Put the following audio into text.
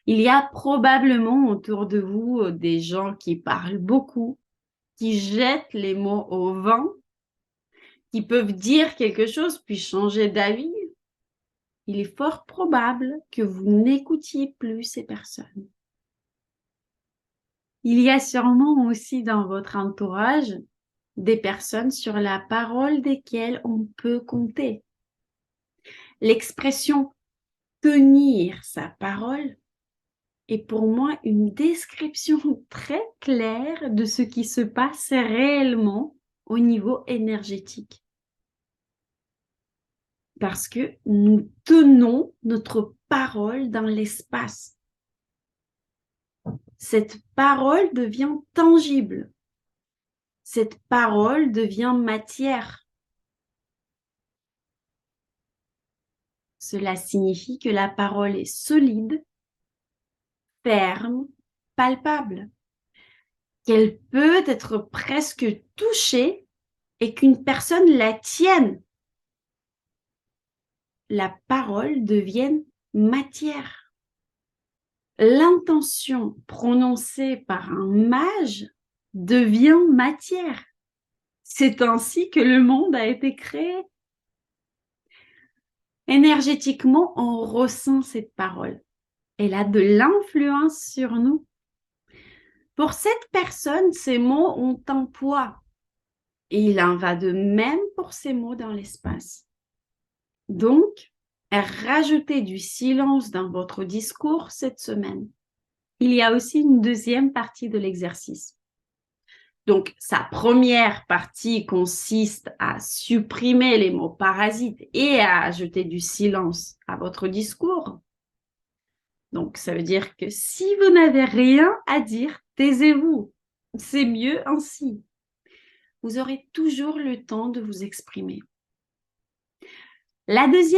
Il y a probablement autour de vous des gens qui parlent beaucoup, qui jettent les mots au vent, qui peuvent dire quelque chose puis changer d'avis. Il est fort probable que vous n'écoutiez plus ces personnes. Il y a sûrement aussi dans votre entourage des personnes sur la parole desquelles on peut compter. L'expression tenir sa parole est pour moi une description très claire de ce qui se passe réellement au niveau énergétique. Parce que nous tenons notre parole dans l'espace. Cette parole devient tangible. Cette parole devient matière. Cela signifie que la parole est solide, ferme, palpable, qu'elle peut être presque touchée et qu'une personne la tienne. La parole devient matière. L'intention prononcée par un mage devient matière. C'est ainsi que le monde a été créé. Énergétiquement, on ressent cette parole. Elle a de l'influence sur nous. Pour cette personne, ces mots ont un poids. Et il en va de même pour ces mots dans l'espace. Donc, rajoutez du silence dans votre discours cette semaine. Il y a aussi une deuxième partie de l'exercice. Donc, sa première partie consiste à supprimer les mots parasites et à ajouter du silence à votre discours. Donc, ça veut dire que si vous n'avez rien à dire, taisez-vous. C'est mieux ainsi. Vous aurez toujours le temps de vous exprimer. La deuxième